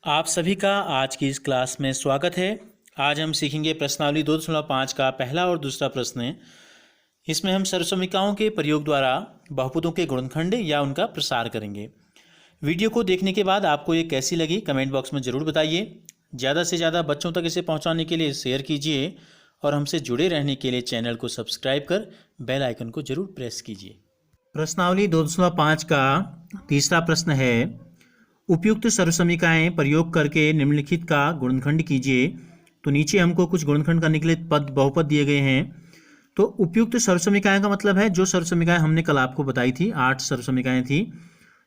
आप सभी का आज की इस क्लास में स्वागत है। आज हम सीखेंगे प्रश्नावली 2.5 का पहला और दूसरा प्रश्न। इसमें हम सर्वसमीकाओं के प्रयोग द्वारा बहुपदों के गुणनखंड या उनका प्रसार करेंगे। वीडियो को देखने के बाद आपको ये कैसी लगी कमेंट बॉक्स में ज़रूर बताइए। ज़्यादा से ज़्यादा बच्चों तक इसे पहुंचाने के लिए शेयर कीजिए और हमसे जुड़े रहने के लिए चैनल को सब्सक्राइब कर बेल आइकन को जरूर प्रेस कीजिए। प्रश्नावली 2.5 का तीसरा प्रश्न है, उपयुक्त सर्वसमीकाएं प्रयोग करके निम्नलिखित का गुणनखंड कीजिए। तो नीचे हमको कुछ गुणनखंड करने के लिए पद बहुपद दिए गए हैं। तो उपयुक्त सर्वसमीकाएं का मतलब है जो सर्वसमीकाएं हमने कल आपको बताई थी, 8 सर्वसमीकाएं थी,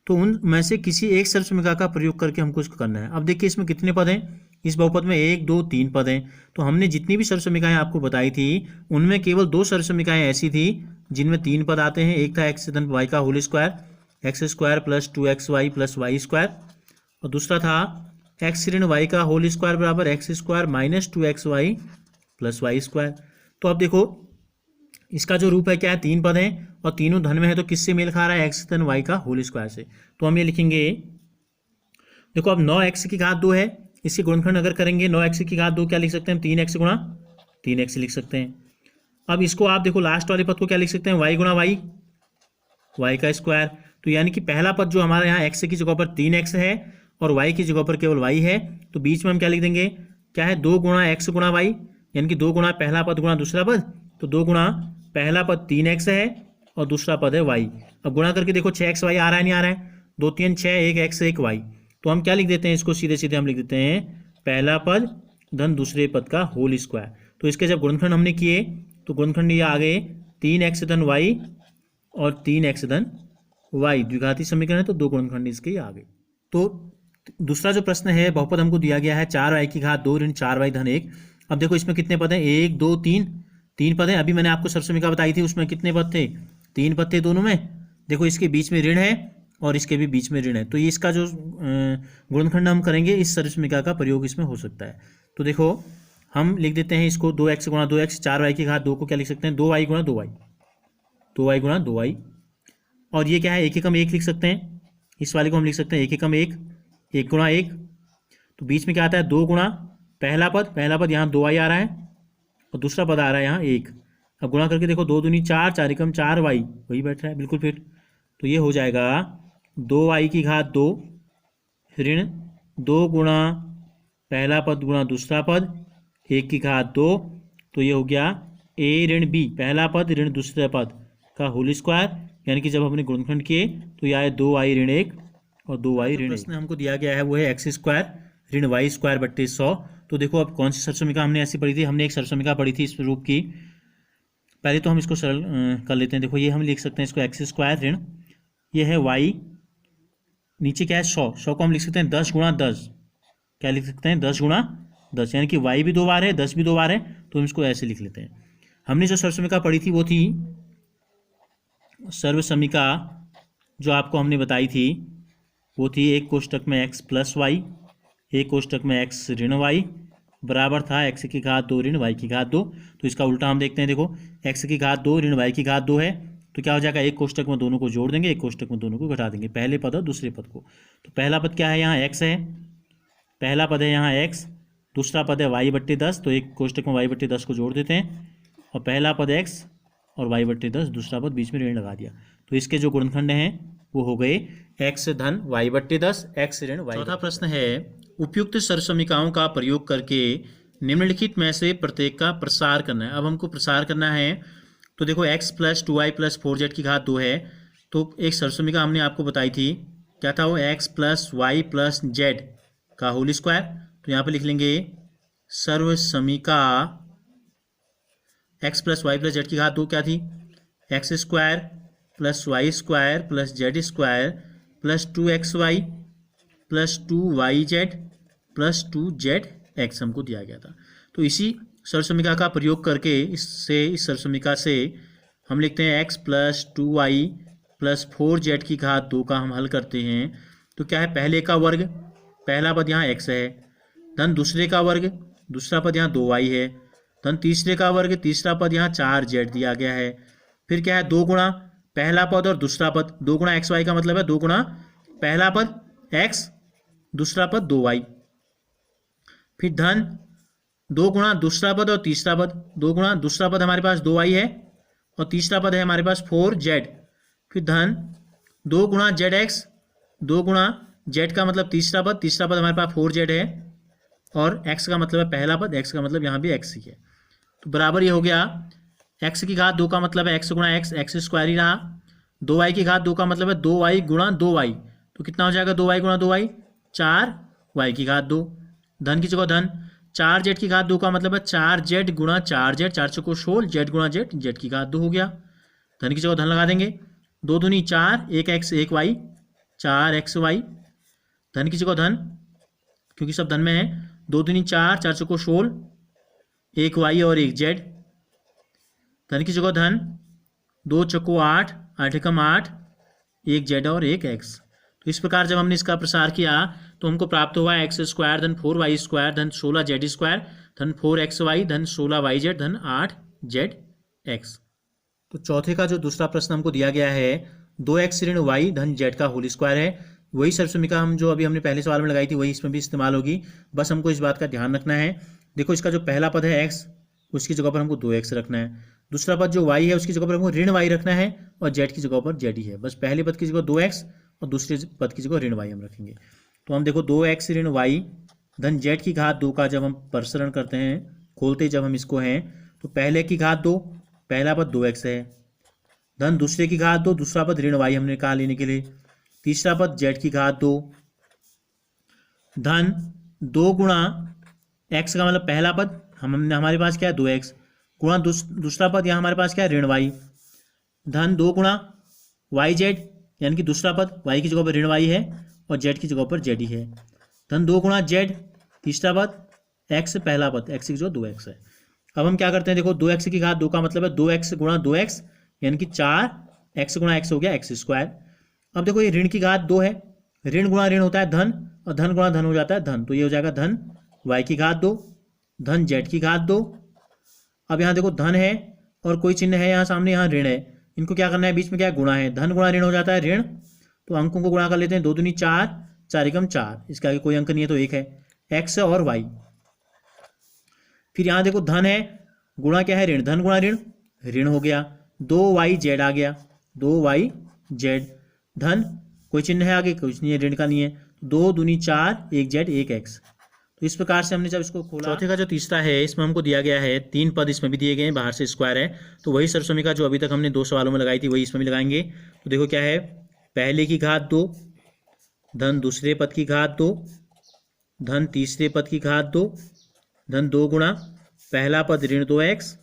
तो उनमें से किसी एक सर्वसमीका का प्रयोग करके हमको इसको करना है। अब देखिए इसमें कितने पद हैं, इस बहुपद में 1 2 3 पद हैं। तो हमने जितनी भी सर्वसमीकाएं आपको बताई थी उनमें केवल 2 सर्वसमीकाएं ऐसी थी जिनमें 3 पद आते हैं। एक था एक्स धन वाई का whole square, x square plus 2xy plus y square, और दूसरा था एक्स ऋण वाई का होल स्क्वायर बराबर x square minus 2xy plus y square. तो अब देखो इसका जो रूप है क्या है, 3 पद हैं और तीनों धन में है, तो किससे मेल खा रहा है, एक्स धन वाई का होल स्क्वायर से। तो हम ये लिखेंगे, देखो अब 9x की घात 2 है, इसके गुणनखंड अगर करेंगे 9x की घात 2 क्या लिख सकते हैं, 3x गुणा 3x लिख सकते हैं। अब इसको आप देखो लास्ट वाले पद को क्या लिख सकते हैं, y गुणा वाई, वाई का स्क्वायर। तो यानी कि पहला पद जो हमारे यहाँ x की जगह पर 3x है और y की जगह पर केवल y है, तो बीच में हम क्या लिख देंगे, क्या है 2 गुणा x गुणा y, यानी कि 2 गुणा पहला पद गुणा दूसरा पद। तो 2 गुणा पहला पद 3x है और दूसरा पद है y। अब गुणा करके देखो 6xy आ रहा है नहीं आ रहा है, 2 3 6 1 x 1 y। तो हम क्या लिख देते हैं, इसको सीधे सीधे हम लिख देते हैं पहला पद धन दूसरे पद का होल स्क्वायर। तो इसके जब गुणनखंड हमने किए तो गुणनखंड ये आ गए 3x धन y और 3x धन y, द्विघाती समीकरण है तो 2 गुणनखंड इसके आ गए। तो दूसरा जो प्रश्न है, बहुपद हमको दिया गया है 4y की घात 2 ऋण 4y धन 1। अब देखो इसमें कितने पद हैं, 1 2 3 पद हैं। अभी मैंने आपको सर्वसमीका बताई थी उसमें कितने पद थे, 3 पद थे दोनों में। देखो इसके बीच में ऋण है और इसके भी बीच में ऋण है, तो ये इसका जो गुणनखंड हम करेंगे इस सर्वसमीका का प्रयोग इसमें हो सकता है। तो देखो हम लिख देते हैं इसको 2x गुणा 2x, 4y की घात 2 को क्या लिख सकते हैं, 2y गुणा 2y, 2y गुणा 2y। और ये क्या है, 1 एकम 1 लिख सकते हैं, इस वाले को हम लिख सकते हैं 1 एकम 1, 1 गुणा 1। तो बीच में क्या आता है, 2 गुणा पहला पद यहाँ 2y आ रहा है और दूसरा पद आ रहा है यहाँ 1। अब गुणा करके देखो 2 दूनी 4, 4 एकम 4y, वही बैठ रहा है बिल्कुल फिट। तो ये हो जाएगा 2y की घात 2 ऋण 2 गुणा पहला पद गुणा दूसरा पद 1 की घात 2। तो ये हो गया a ऋण b, पहला पद ऋण दूसरा पद का होल स्क्वायर, यानी कि जब हमने गुणनखंड किए तो यह आए 2y ऋण 1 और 2y ऋण 1। प्रश्न हमको दिया गया है वो है एक्स स्क्वायर ऋण वाई स्क्वायर बट्टे 100। तो देखो अब कौन सी सर्वसमीका हमने ऐसी पढ़ी थी, हमने एक सर्वसमीका पढ़ी थी इस रूप की। पहले तो हम इसको सरल कर लेते हैं। देखो ये हम लिख सकते हैं इसको एक्स स्क्वायर ऋण, ये है वाई, नीचे क्या है 100 को हम लिख सकते हैं 10 गुणा 10, क्या लिख सकते हैं 10 गुणा 10, यानी कि वाई भी 2 बार है 10 भी 2 बार है, तो हम इसको ऐसे लिख लेते हैं। हमने जो सर्वसमीका पढ़ी थी वो थी सर्वसमीका जो आपको हमने बताई थी वो थी एक कोष्टक में x प्लस वाई, एक कोष्टक में x ऋण वाई बराबर था x की घात 2 ऋण y की घात 2। तो इसका उल्टा हम देखते हैं, देखो x की घात 2 ऋण y की घात 2 है, तो क्या हो जाएगा, एक कोष्टक में दोनों को जोड़ देंगे, एक कोष्टक में दोनों को घटा देंगे, पहले पद और दूसरे पद को। तो पहला पद क्या है, यहाँ x है, पहला पद है यहाँ x, दूसरा पद है y बट्टे 10, तो एक कोष्टक में y बट्टे 10 को जोड़ देते हैं और पहला पद x और y बट्टे 10, दूसरा पद बीच में ऋण लगा दिया। तो इसके जो गुणनखंड हैं वो हो गए x धन y बट्टे 10, x ऋण y। चौथा प्रश्न है, उपयुक्त सर्वसमीकाओं का प्रयोग करके निम्नलिखित में से प्रत्येक का प्रसार करना है। अब हमको प्रसार करना है, तो देखो x plus 2y plus 4z की घात 2 है, तो एक सर्वसमीका हमने आपको बताई थी, क्या था वो, x plus y plus z का होल स्क्वायर। तो यहाँ पे लिख लेंगे सर्वसमीका x plus y plus z की घात 2 क्या थी, x square plus y square plus z square plus 2xy plus 2yz plus 2zx हमको दिया गया था। तो इसी सर्वसमीका का प्रयोग करके इस सर्वसमीका से हम लिखते हैं x plus 2y plus 4z की घात 2 का हम हल करते हैं। तो क्या है, पहले का वर्ग, पहला पद यहाँ x है, धन दूसरे का वर्ग, दूसरा पद यहाँ 2y है, धन तीसरे का वर्ग, तीसरा पद यहाँ 4z दिया गया है। फिर क्या है, 2 गुणा पहला पद और दूसरा पद, 2 गुणा xy का मतलब है 2 गुणा पहला पद x, दूसरा पद 2y, फिर धन 2 गुणा दूसरा पद और तीसरा पद, 2 गुणा दूसरा पद हमारे पास 2y है और तीसरा पद है हमारे पास 4z। फिर धन 2 गुणा zx, 2 गुणा z का मतलब तीसरा पद हमारे पास 4z है और x का मतलब है पहला पद, x का मतलब यहाँ भी x ही है। तो बराबर ये हो गया x की घात 2 का मतलब है x गुणा x स्क्वायर ही रहा। 2y की घात 2 का मतलब है 2y गुणा 2y, तो कितना हो जाएगा 2y गुणा 2y, 4y की घात 2। धन की जगह धन, 4z की घात 2 का मतलब है 4z गुणा 4z, 4 चौको 16, z गुणा z की घात 2 हो गया। धन की जगह धन लगा देंगे, 2 दूनी 4, 1x 1y, 4xy। धन की जगह धन, क्योंकि सब धन में है, 2 दूनी 4, 4 चौको 16, 1y और 1z। धन की जगह धन, 2 चौको 8, 8 एकम 8, 1z और 1x। तो इस प्रकार जब हमने इसका प्रसार किया तो हमको प्राप्त हुआ x स्क्वायर धन 4y स्क्वायर धन 16z स्क्वायर धन 4xy धन 16yz धन 8zx। तो चौथे का जो दूसरा प्रश्न हमको दिया गया है 2x ऋण y धन z का होल स्क्वायर है। वही सर्वसमीका हम जो अभी हमने पहले सवाल में लगाई थी वही इसमें भी इस्तेमाल होगी। बस हमको इस बात का ध्यान रखना है, देखो इसका जो पहला पद है x, उसकी जगह पर हमको 2x रखना है। दूसरा पद जो y है उसकी जगह पर हमको ऋण y रखना है और z की जगह पर z ही है। बस पहले पद की जगह 2x और दूसरे पद की जगह ऋण y हम रखेंगे। तो हम देखो 2x ऋण y धन z की घात 2 का जब हम प्रसरण करते हैं, खोलते जब हम इसको हैं, तो पहले की घात 2, पहला पद 2x है, धन दूसरे की घात 2, दूसरा पद ऋण y हमने कहा लेने के लिए, तीसरा पद z की घात 2, धन 2 गुणा x का मतलब पहला पद हमने हमारे पास क्या है 2x, गुणा दूसरा पद यहाँ हमारे पास क्या है ऋण y, धन 2 गुणा yz यानी कि दूसरा पद y की जगह पर ऋण y है और z की जगह पर z ही है, धन 2 गुणा z, तीसरा पद x पहला पद x की जगह 2x है। अब हम क्या करते हैं, देखो 2x की घात 2 का मतलब है 2x गुणा 2x यानी कि 4x गुणा x हो गया x स्क्वायर। अब देखो ये ऋण की घात 2 है, ऋण गुणा ऋण होता है धन और धन गुणा धन हो जाता है धन, तो ये हो जाएगा धन y की घात 2 धन z की घात 2। अब यहाँ देखो धन है और कोई चिन्ह है यहाँ सामने, यहाँ ऋण है, इनको क्या करना है बीच में क्या गुणा है, धन गुणा ऋण हो जाता है ऋण, तो अंकों को गुणा कर लेते हैं, 2 दूनी 4, 4 एकम 4, इसके आगे कोई अंक नहीं है तो 1 है, x और y। फिर यहाँ देखो धन है, गुणा क्या है ऋण, धन गुणा ऋण ऋण हो गया, 2yz आ गया, 2yz, धन कोई चिन्ह है आगे, कुछ नहीं है, ऋण का नहीं है, 2 दूनी 4, 1z 1x। तो इस प्रकार से हमने जब इसको खोला। चौथे का जो तीसरा है इसमें हमको दिया गया है 3 पद, इसमें भी दिए गए हैं, बाहर से स्क्वायर है, तो वही सर्वसमीका जो अभी तक हमने 2 सवालों में लगाई थी वही इसमें भी लगाएंगे। तो देखो क्या है, पहले की घात 2 धन दूसरे पद की घात 2 धन तीसरे पद की घात 2 धन 2 गुणा पहला पद ऋण 2x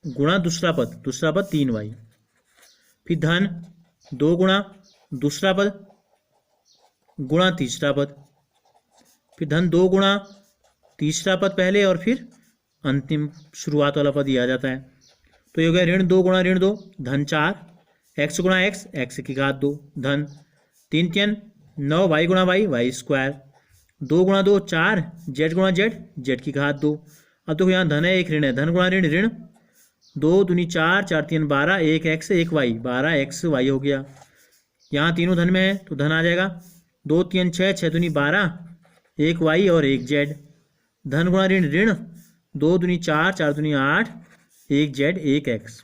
गुणा दूसरा पद 3y, फिर धन 2 गुणा दूसरा पद गुणा तीसरा पद, फिर धन 2 गुणा तीसरा पद पहले और फिर अंतिम शुरुआत वाला पद दिया जाता है। तो ये हो गया ऋण 2 गुणा ऋण 2 धन 4, x गुणा x की घात 2 धन 3 3 9 y गुणा y स्क्वायर, 2 गुणा 2 4, z गुणा z की घात 2। अब देखो यहाँ धन है एक ऋण है, धन गुणा ऋण ऋण, 2 दूनी 4, 4 3 12, 1x 1y, 12xy हो गया। यहाँ तीनों धन में है तो धन आ जाएगा, 2 3 6, 6 दूनी 12, 1y और 1z, धन गुणा ऋण ऋण, 2 दूनी 4, 4 दूनी 8, 1z 1x।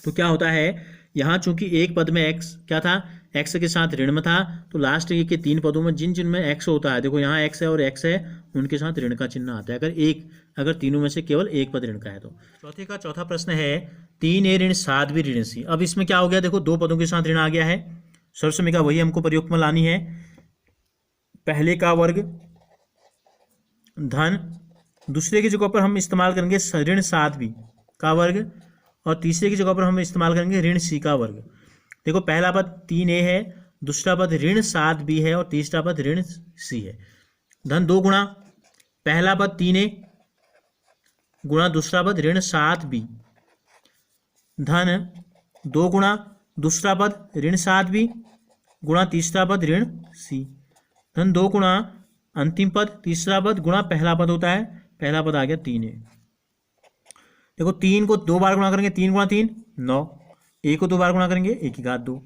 तो क्या होता है यहाँ, चूंकि एक पद में x क्या था, x के साथ ऋण में था, तो लास्ट के 3 पदों में जिन जिनमें x होता है, देखो यहाँ x है और x है, उनके साथ ऋण का चिन्ह आता है, अगर तीनों में से केवल एक पद ऋण का है तो। चौथे का चौथा प्रश्न है 3a ऋण 7b ऋण c। अब इसमें क्या हो गया, देखो 2 पदों के साथ ऋण आ गया है, सर्वसमीका वही हमको प्रयोग में लानी है, पहले का वर्ग धन दूसरे की जगह पर हम इस्तेमाल करेंगे ऋण 7b का वर्ग और तीसरे की जगह पर हम इस्तेमाल करेंगे ऋण c का वर्ग। देखो पहला पद 3a है, दूसरा पद ऋण 7b है और तीसरा पद ऋण c है, धन 2 गुणा पहला पद 3a गुणा दूसरा पद ऋण 7b, धन 2 गुणा दूसरा पद ऋण 7b गुणा तीसरा पद ऋण c, धन 2 गुणा अंतिम पद तीसरा पद गुणा पहला पद होता है, पहला पद आ गया 3a। देखो 3 को 2 बार गुणा करेंगे, 3 गुणा 3 9, a को 2 बार गुणा करेंगे, a की घात 2,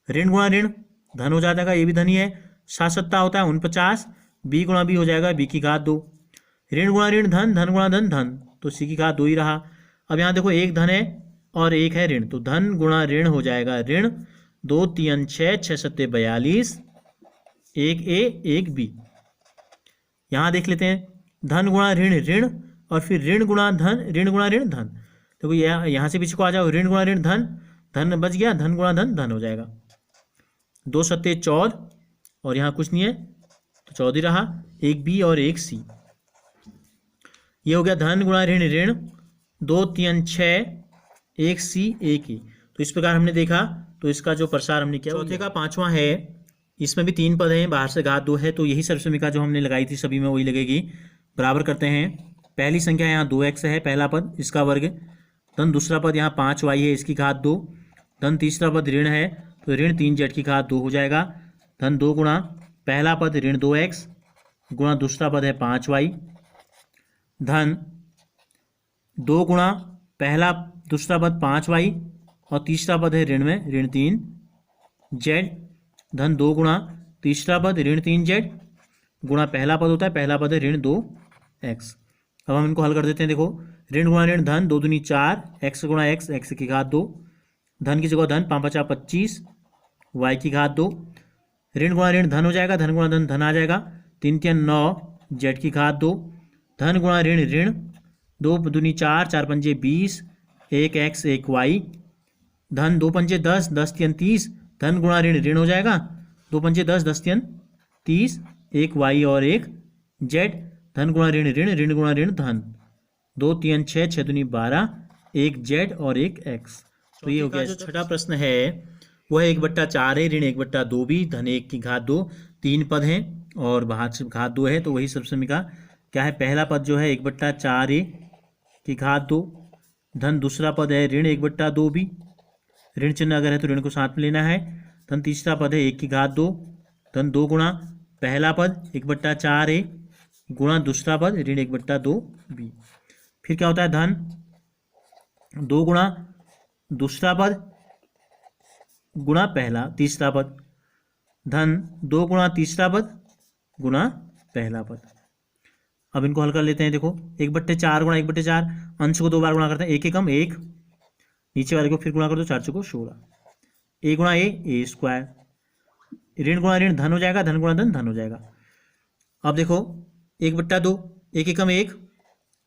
ऋण गुणा ऋण धन हो जाता है, ये भी धन ही है, 7 सत्ता होता है 49, बी गुणा बी हो जाएगा बी की घात 2। ऋण गुणा ऋण धन, धन गुणा धन धन, तो सी की घात 2 ही रहा। अब यहाँ देखो एक धन है और एक है ऋण, तो धन गुणा ऋण हो जाएगा ऋण, 2 3 6, 6 7 42, एक ए एक बी। यहाँ देख लेते हैं धन गुणा ऋण ऋण और फिर ऋण गुणा धन, ऋण गुणा ऋण धन। देखो यहाँ से पीछे को आ जाओ, ऋण गुणा ऋण धन, धन बच गया, धन गुणा धन धन हो जाएगा। 2 7 14 और यहाँ कुछ नहीं है तो 14 रहा, एक बी और एक सी। ये हो गया धन गुणा ऋण ऋण, 2 3 6, एक सी एक ई। तो इस प्रकार हमने देखा, तो इसका जो प्रसार हमने किया। चौथे का पांचवा है, इसमें भी 3 पद हैं, बाहर से घात 2 है, तो यही सर्वसमीका जो हमने लगाई थी सभी में वही लगेगी। बराबर करते हैं, पहली संख्या यहाँ 2x है, पहला पद इसका वर्ग, धन दूसरा पद यहाँ 5y है इसकी घात 2, धन तीसरा पद ऋण है तो ऋण 3z की घात 2 हो जाएगा, धन 2 गुणा पहला पद ऋण 2x गुणा दूसरा पद है 5y, धन 2 गुणा पहला दूसरा पद 5y और तीसरा पद है ऋण में ऋण 3z, धन 2 गुणा तीसरा पद ऋण 3z गुणा पहला पद होता है, पहला पद है ऋण 2x। अब हम इनको हल कर देते हैं। देखो ऋण गुणा ऋण धन, 2 दूनी 4, x गुणा x, x की घात 2, धन की जगह धन, 5 5 25, y की घात 2, ऋण गुणा ऋण धन हो जाएगा, धन गुणा धन धन आ जाएगा, 3 3 9, z की घात 2, धन गुणा ऋण ऋण, 2 दूनी 4, 4 पंजे 20, एक x एक y, धन 2 पंजे 10, 10 3 30, धन गुणा ऋण ऋण हो जाएगा, 2 पंजे 10, 10 3 30, एक y और एक z, धन गुणा ऋण ऋण, ऋण गुणा ऋण धन, 2 3 6, 6 दूनी 12, एक z और एक x। तो ये हो गया। जो छठा प्रश्न है वो है 1/4 है, ऋण 1/2 भी, धन 1 की घात 2, 3 पद हैं और बाहर से घात 2 है, तो वही सर्वसमीका क्या है। पहला पद जो है 1/4 की घात 2, धन दूसरा पद है ऋण 1/2 भी, ऋण चिन्ह अगर है तो ऋण को साथ में लेना है, धन तीसरा पद है 1 की घात 2, धन 2 गुणा पहला पद 1/4 गुणा दूसरा पद ऋण 1/2 बी। फिर क्या होता है धन 2 गुणा दूसरा पद गुणा पहला तीसरा पद, धन 2 गुणा तीसरा पद गुणा पहला पद। अब इनको हल कर लेते हैं। देखो 1/4 गुणा 1/4, अंश को 2 बार गुणा करते हैं, एक एकम एक, नीचे वाले को फिर गुणा कर दो, 4 चौको 16, ए गुणा ए स्क्वायर, ऋण गुणा ऋण धन हो जाएगा, धन गुणा धन धन हो जाएगा। अब देखो 1/2, एक एकम एक,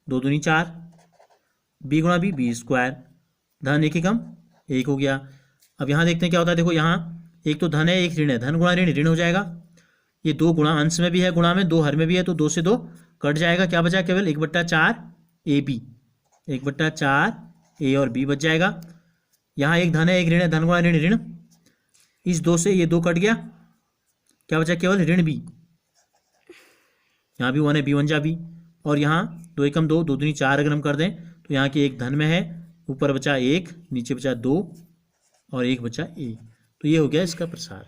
2 दूनी 4, बी गुणा बी स्क्वायर, धन एक एकम एक हो गया। अब यहाँ देखते हैं क्या होता है। देखो यहाँ एक तो धन है एक ऋण है, धन गुणा ऋण ऋण हो जाएगा, ये 2 गुणा अंश में भी है गुणा में, 2 हर में भी है, तो 2 से 2 कट जाएगा, क्या बचा केवल 1/4 ए बी, 1/4 ए और बी बच जाएगा। यहाँ एक धन है एक ऋण है, धन गुणा ऋण ऋण, इस 2 से ये 2 कट गया, क्या बचा केवल ऋण बी, यहाँ भी 1 है, बी 1 जा बी, और यहाँ 2 एकम 2, 2 दूनी 4 अगर हम कर दें तो यहाँ की एक धन में है, ऊपर बचा 1, नीचे बचा 2 और एक बचा ए। तो ये हो गया इसका प्रसार।